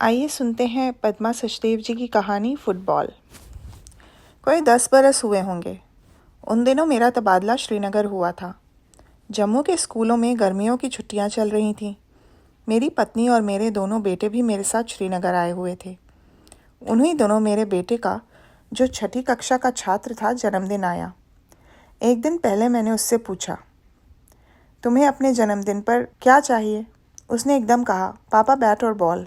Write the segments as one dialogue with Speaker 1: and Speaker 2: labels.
Speaker 1: आइए सुनते हैं पद्मा सचदेव जी की कहानी फुटबॉल। कोई 10 बरस हुए होंगे। उन दिनों मेरा तबादला श्रीनगर हुआ था। जम्मू के स्कूलों में गर्मियों की छुट्टियां चल रही थीं। मेरी पत्नी और मेरे दोनों बेटे भी मेरे साथ श्रीनगर आए हुए थे। उन्हीं दिनों मेरे बेटे का, जो 6ठी कक्षा का छात्र था, जन्मदिन आया। एक दिन पहले मैंने उससे पूछा, तुम्हें अपने जन्मदिन पर क्या चाहिए? उसने एकदम कहा, पापा बैट और बॉल।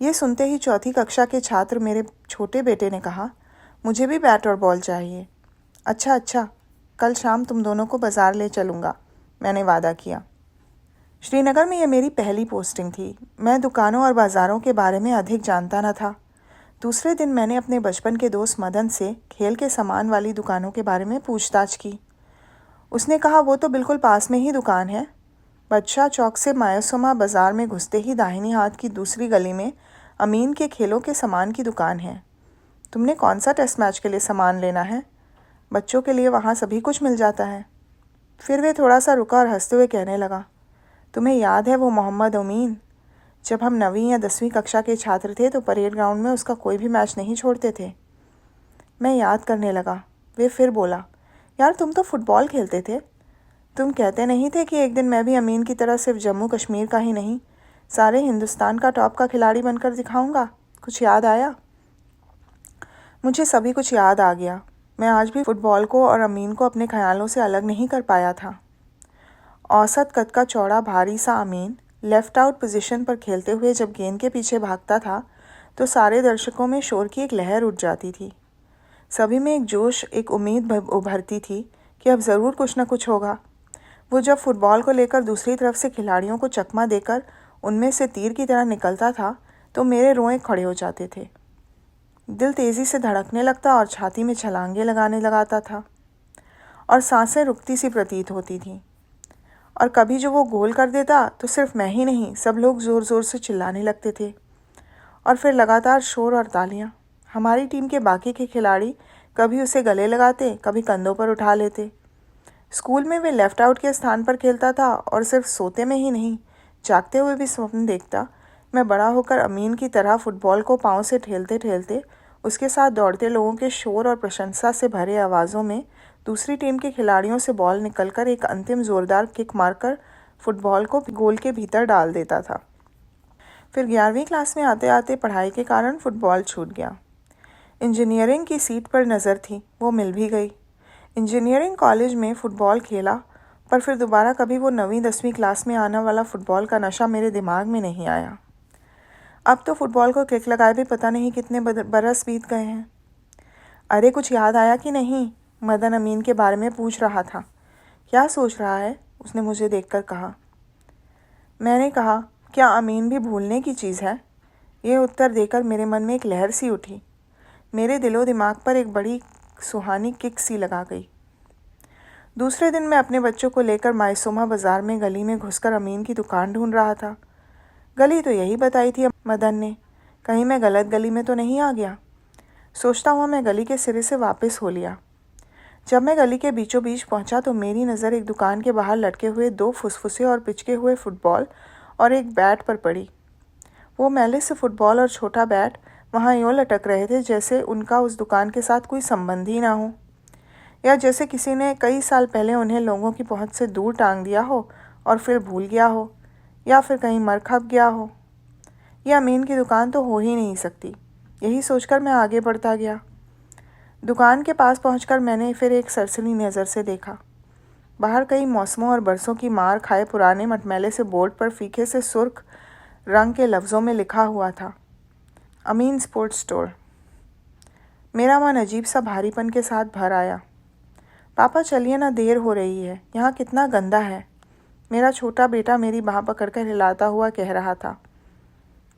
Speaker 1: ये सुनते ही 4ठी कक्षा के छात्र मेरे छोटे बेटे ने कहा, मुझे भी बैट और बॉल चाहिए। अच्छा, कल शाम तुम दोनों को बाज़ार ले चलूँगा, मैंने वादा किया। श्रीनगर में यह मेरी पहली पोस्टिंग थी। मैं दुकानों और बाज़ारों के बारे में अधिक जानता न था। दूसरे दिन मैंने अपने बचपन के दोस्त मदन से खेल के सामान वाली दुकानों के बारे में पूछताछ की। उसने कहा, वो तो बिल्कुल पास में ही दुकान है। बादशाह चौक से मायोसमा बाज़ार में घुसते ही दाहिनी हाथ की दूसरी गली में अमीन के खेलों के सामान की दुकान है। तुमने कौन सा टेस्ट मैच के लिए सामान लेना है? बच्चों के लिए वहाँ सभी कुछ मिल जाता है। फिर वे थोड़ा सा रुका और हंसते हुए कहने लगा, तुम्हें याद है वो मोहम्मद अमीन? जब हम 9वीं या 10वीं कक्षा के छात्र थे तो परेड ग्राउंड में उसका कोई भी मैच नहीं छोड़ते थे। मैं याद करने लगा। वे फिर बोला, यार तुम तो फुटबॉल खेलते थे। तुम कहते नहीं थे कि एक दिन मैं भी अमीन की तरह सिर्फ जम्मू कश्मीर का ही नहीं, सारे हिंदुस्तान का टॉप का खिलाड़ी बनकर दिखाऊंगा। कुछ याद आया? मुझे सभी कुछ याद आ गया। मैं आज भी फुटबॉल को और अमीन को अपने ख्यालों से अलग नहीं कर पाया था। औसत कद का चौड़ा भारी सा अमीन लेफ्ट आउट पोजीशन पर खेलते हुए जब गेंद के पीछे भागता था तो सारे दर्शकों में शोर की एक लहर उठ जाती थी। सभी में एक जोश, एक उम्मीद उभरती थी कि अब ज़रूर कुछ न कुछ होगा। वो जब फुटबॉल को लेकर दूसरी तरफ से खिलाड़ियों को चकमा देकर उनमें से तीर की तरह निकलता था तो मेरे रोए खड़े हो जाते थे। दिल तेज़ी से धड़कने लगता और छाती में छलांगे लगाने लगाता था और सांसें रुकती सी प्रतीत होती थीं। और कभी जो वो गोल कर देता तो सिर्फ मैं ही नहीं, सब लोग ज़ोर ज़ोर से चिल्लाने लगते थे। और फिर लगातार शोर और तालियां। हमारी टीम के बाकी के खिलाड़ी कभी उसे गले लगाते, कभी कंधों पर उठा लेते। स्कूल में वे लेफ़्ट आउट के स्थान पर खेलता था और सिर्फ सोते में ही नहीं, जागते हुए भी स्वप्न देखता मैं बड़ा होकर अमीन की तरह फुटबॉल को पाँव से ठेलते ठेलते उसके साथ दौड़ते लोगों के शोर और प्रशंसा से भरे आवाज़ों में दूसरी टीम के खिलाड़ियों से बॉल निकलकर एक अंतिम ज़ोरदार किक मारकर फुटबॉल को गोल के भीतर डाल देता था। फिर 11वीं क्लास में आते आते पढ़ाई के कारण फुटबॉल छूट गया। इंजीनियरिंग की सीट पर नज़र थी, वो मिल भी गई। इंजीनियरिंग कॉलेज में फ़ुटबॉल खेला, पर फिर दोबारा कभी वो 9वीं 10वीं क्लास में आने वाला फ़ुटबॉल का नशा मेरे दिमाग में नहीं आया। अब तो फुटबॉल को किक लगाए भी पता नहीं कितने बरस बीत गए हैं। अरे कुछ याद आया कि नहीं? मदन अमीन के बारे में पूछ रहा था। क्या सोच रहा है? उसने मुझे देखकर कहा। मैंने कहा, क्या अमीन भी भूलने की चीज़ है? ये उत्तर देकर मेरे मन में एक लहर सी उठी। मेरे दिलो दिमाग पर एक बड़ी सुहानी किक सी लगा गई। दूसरे दिन मैं अपने बच्चों को लेकर मायसोमा बाज़ार में गली में घुसकर अमीन की दुकान ढूंढ रहा था। गली तो यही बताई थी मदन ने, कहीं मैं गलत गली में तो नहीं आ गया। सोचता हुआ मैं गली के सिरे से वापस हो लिया। जब मैं गली के बीचों बीच पहुंचा तो मेरी नज़र एक दुकान के बाहर लटके हुए 2 फुसफुसे और पिचके हुए फुटबॉल और एक बैट पर पड़ी। वो मैले से फुटबॉल और छोटा बैट वहाँ यूँ लटक रहे थे जैसे उनका उस दुकान के साथ कोई संबंध ही ना हो, या जैसे किसी ने कई साल पहले उन्हें लोगों की पहुंच से दूर टांग दिया हो और फिर भूल गया हो, या फिर कहीं मर खप गया हो। यह अमीन की दुकान तो हो ही नहीं सकती। यही सोचकर मैं आगे बढ़ता गया। दुकान के पास पहुंचकर मैंने फिर एक सरसरी नज़र से देखा। बाहर कई मौसमों और बरसों की मार खाए पुराने मटमैले से बोर्ड पर फीके से सुर्ख रंग के लफ्ज़ों में लिखा हुआ था, अमीन स्पोर्ट्स स्टोर। मेरा मन अजीब सा भारीपन के साथ भर आया। पापा चलिए ना, देर हो रही है, यहाँ कितना गंदा है, मेरा छोटा बेटा मेरी बाँह पकड़कर हिलाता हुआ कह रहा था।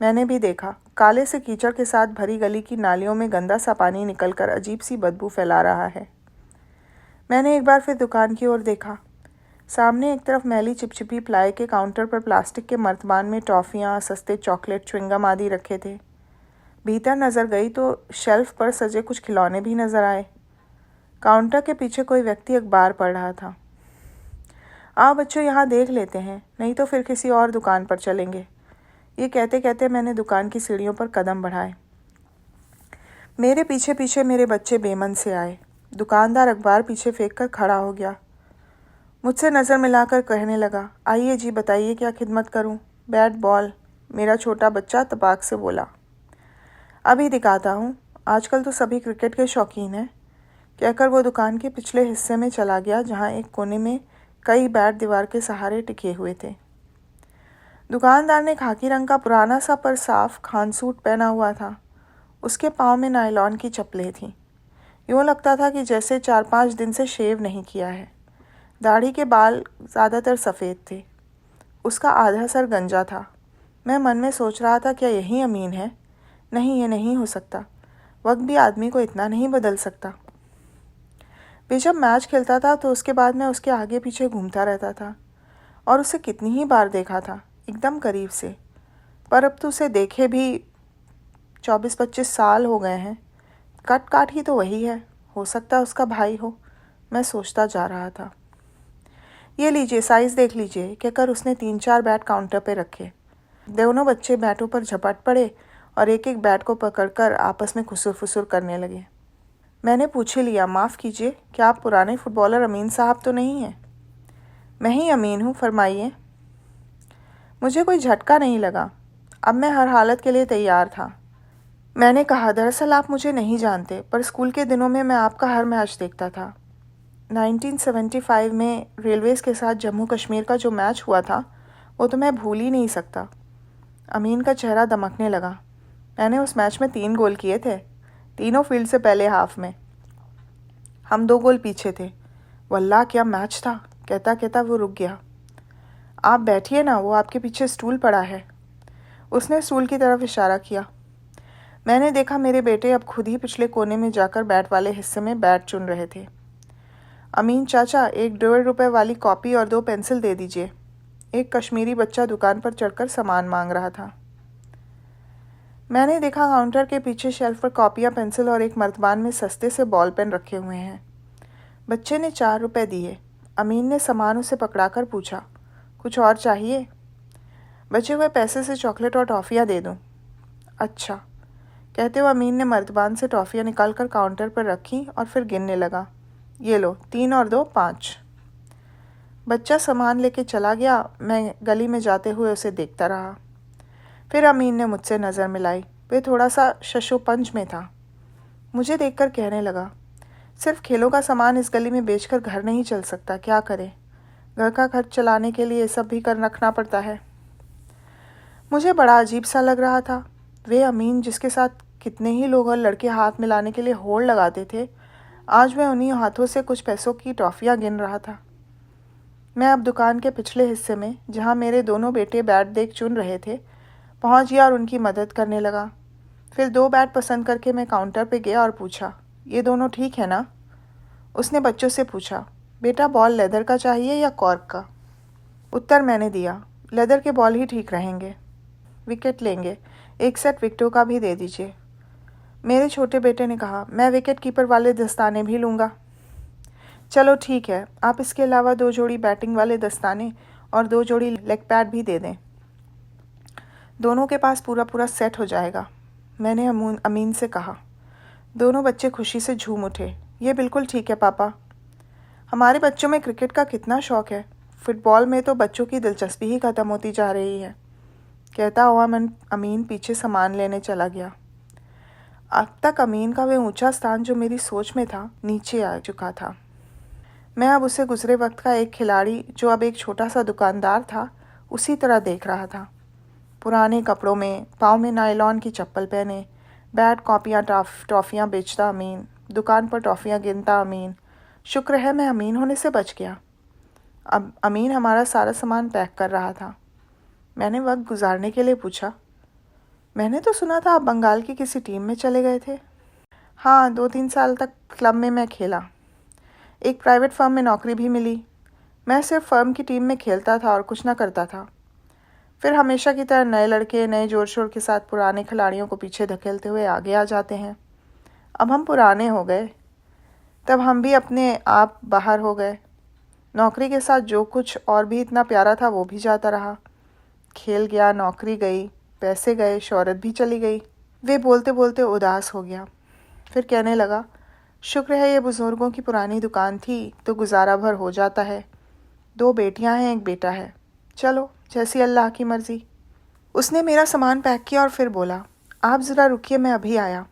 Speaker 1: मैंने भी देखा, काले से कीचड़ के साथ भरी गली की नालियों में गंदा सा पानी निकलकर अजीब सी बदबू फैला रहा है। मैंने एक बार फिर दुकान की ओर देखा। सामने एक तरफ मैली चिपचिपी प्लाई के काउंटर पर प्लास्टिक के मर्तबान में टॉफ़ियाँ, सस्ते चॉकलेट, च्युइंगम आदि रखे थे। भीतर नज़र गई तो शेल्फ पर सजे कुछ खिलौने भी नज़र आए। काउंटर के पीछे कोई व्यक्ति अखबार पढ़ रहा था। आओ बच्चों, यहाँ देख लेते हैं, नहीं तो फिर किसी और दुकान पर चलेंगे। ये कहते कहते मैंने दुकान की सीढ़ियों पर कदम बढ़ाए। मेरे पीछे पीछे मेरे बच्चे बेमन से आए। दुकानदार अखबार पीछे फेंक कर खड़ा हो गया। मुझसे नज़र मिलाकर कहने लगा, आइए जी, बताइए क्या खिदमत करूं? बैट बॉल, मेरा छोटा बच्चा तपाक से बोला। अभी दिखाता हूँ, आजकल तो सभी क्रिकेट के शौकीन हैं, कहकर वो दुकान के पिछले हिस्से में चला गया जहाँ एक कोने में कई बैट दीवार के सहारे टिके हुए थे। दुकानदार ने खाकी रंग का पुराना सा पर साफ खान सूट पहना हुआ था। उसके पाँव में नायलॉन की चप्पलें थीं। यूँ लगता था कि जैसे 4-5 दिन से शेव नहीं किया है। दाढ़ी के बाल ज़्यादातर सफ़ेद थे। उसका आधा सर गंजा था। मैं मन में सोच रहा था, क्या यही अमीन है? नहीं, ये नहीं हो सकता। वक्त भी आदमी को इतना नहीं बदल सकता। वे जब मैच खेलता था तो उसके बाद मैं उसके आगे पीछे घूमता रहता था और उसे कितनी ही बार देखा था, एकदम करीब से। पर अब तो उसे देखे भी 24-25 साल हो गए हैं। कट काट ही तो वही है, हो सकता है उसका भाई हो, मैं सोचता जा रहा था। ये लीजिए, साइज़ देख लीजिए, कहकर उसने 3-4 बैट काउंटर पे रखे। दोनों बच्चे बैटों पर झपट पड़े और एक एक बैट को पकड़कर आपस में खुसुर फुसुर करने लगे। मैंने पूछ ही लिया, माफ़ कीजिए, क्या आप पुराने फुटबॉलर अमीन साहब तो नहीं हैं? मैं ही अमीन हूँ, फरमाइए। मुझे कोई झटका नहीं लगा। अब मैं हर हालत के लिए तैयार था। मैंने कहा, दरअसल आप मुझे नहीं जानते, पर स्कूल के दिनों में मैं आपका हर मैच देखता था। 1975 में रेलवेज़ के साथ जम्मू कश्मीर का जो मैच हुआ था, वो तो मैं भूल ही नहीं सकता। अमीन का चेहरा दमकने लगा। मैंने उस मैच में 3 गोल किए थे, तीनों फील्ड से पहले हाफ में। हम 2 गोल पीछे थे। वल्लाह क्या मैच था, कहता कहता वो रुक गया। आप बैठिए ना, वो आपके पीछे स्टूल पड़ा है। उसने स्टूल की तरफ इशारा किया। मैंने देखा मेरे बेटे अब खुद ही पिछले कोने में जाकर बैट वाले हिस्से में बैट चुन रहे थे। अमीन चाचा, एक ₹1.5 वाली कॉपी और 2 पेंसिल दे दीजिए। एक कश्मीरी बच्चा दुकान पर चढ़कर सामान मांग रहा था। मैंने देखा काउंटर के पीछे शेल्फ पर कॉपियाँ, पेंसिल और एक मर्तबान में सस्ते से बॉल पेन रखे हुए हैं। बच्चे ने ₹4 दिए। अमीन ने सामान उसे पकड़ाकर पूछा, कुछ और चाहिए? बचे हुए पैसे से चॉकलेट और टॉफ़ियाँ दे दूँ? अच्छा, कहते हुए अमीन ने मर्तबान से टॉफ़ियाँ निकाल कर काउंटर पर रखी और फिर गिनने लगा। ये लो, 3 और 2, 5। बच्चा सामान लेके चला गया। मैं गली में जाते हुए उसे देखता रहा। फिर अमीन ने मुझसे नज़र मिलाई। वे थोड़ा सा शशोपंज में था। मुझे देखकर कहने लगा, सिर्फ खेलों का सामान इस गली में बेचकर घर नहीं चल सकता, क्या करे? घर का खर्च चलाने के लिए सब भी कर रखना पड़ता है। मुझे बड़ा अजीब सा लग रहा था। वे अमीन जिसके साथ कितने ही लोग और लड़के हाथ मिलाने के लिए होड़ लगाते थे, आज मैं उन्हीं हाथों से कुछ पैसों की टॉफ़ियाँ गिन रहा था। मैं अब दुकान के पिछले हिस्से में, जहाँ मेरे दोनों बेटे बैट देख चुन रहे थे, पहुँच गया और उनकी मदद करने लगा। फिर 2 बैट पसंद करके मैं काउंटर पे गया और पूछा, ये दोनों ठीक है ना? उसने बच्चों से पूछा, बेटा बॉल लेदर का चाहिए या कॉर्क का? उत्तर मैंने दिया, लेदर के बॉल ही ठीक रहेंगे। विकेट लेंगे, 1 सेट विकेटों का भी दे दीजिए। मेरे छोटे बेटे ने कहा, मैं विकेट कीपर वाले दस्ताने भी लूँगा। चलो ठीक है, आप इसके अलावा 2 जोड़ी बैटिंग वाले दस्ताने और 2 जोड़ी लेग पैड भी दे दें। दोनों के पास पूरा पूरा सेट हो जाएगा, मैंने अमीन से कहा। दोनों बच्चे खुशी से झूम उठे। ये बिल्कुल ठीक है पापा। हमारे बच्चों में क्रिकेट का कितना शौक़ है, फुटबॉल में तो बच्चों की दिलचस्पी ही ख़त्म होती जा रही है, कहता हुआ अमीन पीछे सामान लेने चला गया। अब तक अमीन का वह ऊंचा स्थान जो मेरी सोच में था, नीचे आ चुका था। मैं अब उसे गुजरे वक्त का एक खिलाड़ी जो अब एक छोटा सा दुकानदार था, उसी तरह देख रहा था। पुराने कपड़ों में, पाँव में नायलॉन की चप्पल पहने, बैट, कॉपियाँ, टॉफ़ियाँ बेचता अमीन, दुकान पर टॉफ़ियाँ गिनता अमीन। शुक्र है मैं अमीन होने से बच गया। अब अमीन हमारा सारा सामान पैक कर रहा था। मैंने वक्त गुजारने के लिए पूछा, मैंने तो सुना था आप बंगाल की किसी टीम में चले गए थे? हाँ, 2-3 साल तक क्लब में मैं खेला। एक प्राइवेट फर्म में नौकरी भी मिली। मैं सिर्फ फर्म की टीम में खेलता था और कुछ ना करता था। फिर हमेशा की तरह नए लड़के नए जोर शोर के साथ पुराने खिलाड़ियों को पीछे धकेलते हुए आगे आ जाते हैं। अब हम पुराने हो गए, तब हम भी अपने आप बाहर हो गए। नौकरी के साथ जो कुछ और भी इतना प्यारा था वो भी जाता रहा। खेल गया, नौकरी गई, पैसे गए, शोहरत भी चली गई। वे बोलते बोलते उदास हो गया। फिर कहने लगा, शुक्र है ये बुज़ुर्गों की पुरानी दुकान थी तो गुजारा भर हो जाता है। 2 बेटियां हैं, 1 बेटा है। चलो, जैसी अल्लाह की मर्ज़ी। उसने मेरा सामान पैक किया और फिर बोला, आप ज़रा रुकिए, मैं अभी आया।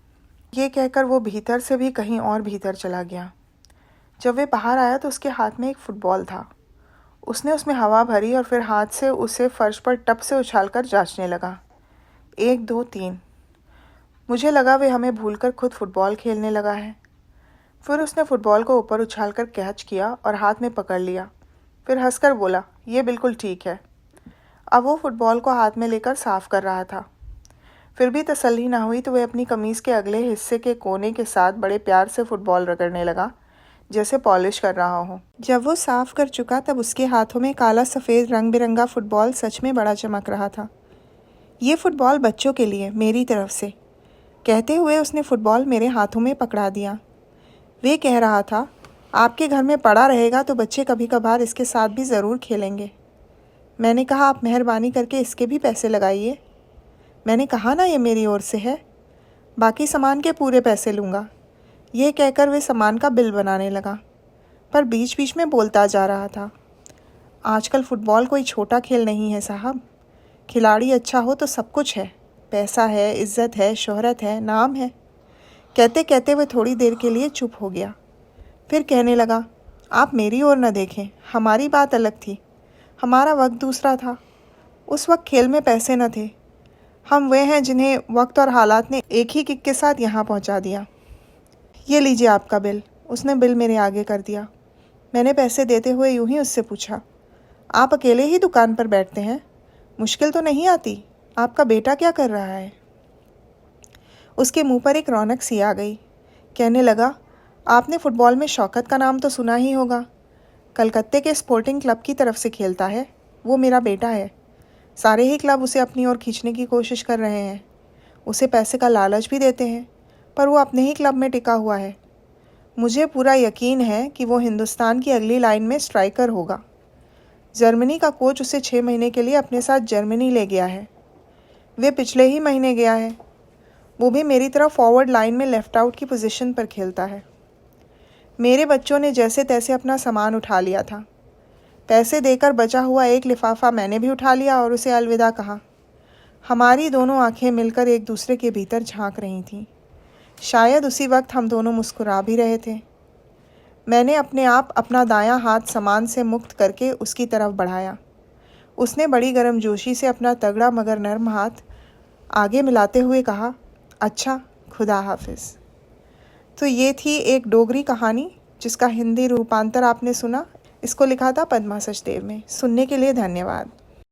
Speaker 1: ये कहकर वो भीतर से भी कहीं और भीतर चला गया। जब वे बाहर आया तो उसके हाथ में एक फ़ुटबॉल था। उसने उसमें हवा भरी और फिर हाथ से उसे फर्श पर टप से उछालकर जांचने लगा। 1 2 3। मुझे लगा वे हमें भूलकर खुद फुटबॉल खेलने लगा है। फिर उसने फुटबॉल को ऊपर उछालकर कैच किया और हाथ में पकड़ लिया। फिर हंसकर बोला, ये बिल्कुल ठीक है। अब वो फुटबॉल को हाथ में लेकर साफ कर रहा था। फिर भी तसल्ली ना हुई तो वह अपनी कमीज़ के अगले हिस्से के कोने के साथ बड़े प्यार से फुटबॉल रगड़ने लगा, जैसे पॉलिश कर रहा हो। जब वो साफ कर चुका तब उसके हाथों में काला सफ़ेद रंग बिरंगा फुटबॉल सच में बड़ा चमक रहा था। ये फुटबॉल बच्चों के लिए, मेरी तरफ से, कहते हुए उसने फुटबॉल मेरे हाथों में पकड़ा दिया। वे कह रहा था, आपके घर में पड़ा रहेगा तो बच्चे कभी कभार इसके साथ भी ज़रूर खेलेंगे। मैंने कहा, आप मेहरबानी करके इसके भी पैसे लगाइए। मैंने कहा ना, ये मेरी ओर से है, बाकी सामान के पूरे पैसे लूँगा। ये कहकर वे सामान का बिल बनाने लगा, पर बीच बीच में बोलता जा रहा था, आजकल फुटबॉल कोई छोटा खेल नहीं है साहब। खिलाड़ी अच्छा हो तो सब कुछ है, पैसा है, इज्जत है, शोहरत है, नाम है। कहते कहते वह थोड़ी देर के लिए चुप हो गया। फिर कहने लगा, आप मेरी ओर न देखें, हमारी बात अलग थी, हमारा वक्त दूसरा था। उस वक्त खेल में पैसे न थे। हम वे हैं जिन्हें वक्त और हालात ने एक ही किक के साथ यहाँ पहुँचा दिया। ये लीजिए आपका बिल। उसने बिल मेरे आगे कर दिया। मैंने पैसे देते हुए यूं ही उससे पूछा, आप अकेले ही दुकान पर बैठते हैं? मुश्किल तो नहीं आती? आपका बेटा क्या कर रहा है? उसके मुंह पर एक रौनक सी आ गई। कहने लगा, आपने फ़ुटबॉल में शौकत का नाम तो सुना ही होगा। कलकत्ते के स्पोर्टिंग क्लब की तरफ से खेलता है। वो मेरा बेटा है। सारे ही क्लब उसे अपनी ओर खींचने की कोशिश कर रहे हैं। उसे पैसे का लालच भी देते हैं, पर वो अपने ही क्लब में टिका हुआ है। मुझे पूरा यकीन है कि वो हिंदुस्तान की अगली लाइन में स्ट्राइकर होगा। जर्मनी का कोच उसे 6 महीने के लिए अपने साथ जर्मनी ले गया है। वे पिछले ही महीने गया है। वो भी मेरी तरह फॉरवर्ड लाइन में लेफ़्ट आउट की पोजीशन पर खेलता है। मेरे बच्चों ने जैसे तैसे अपना सामान उठा लिया था। पैसे देकर बचा हुआ एक लिफाफा मैंने भी उठा लिया और उसे अलविदा कहा। हमारी दोनों आंखें मिलकर एक दूसरे के भीतर झांक रही थीं। शायद उसी वक्त हम दोनों मुस्कुरा भी रहे थे। मैंने अपने आप अपना दायां हाथ सामान से मुक्त करके उसकी तरफ बढ़ाया। उसने बड़ी गर्मजोशी से अपना तगड़ा मगर नर्म हाथ आगे मिलाते हुए कहा, अच्छा, खुदा हाफिज़। तो ये थी एक डोगरी कहानी जिसका हिंदी रूपांतर आपने सुना। इसको लिखा था पद्मा सचदेव में। सुनने के लिए धन्यवाद।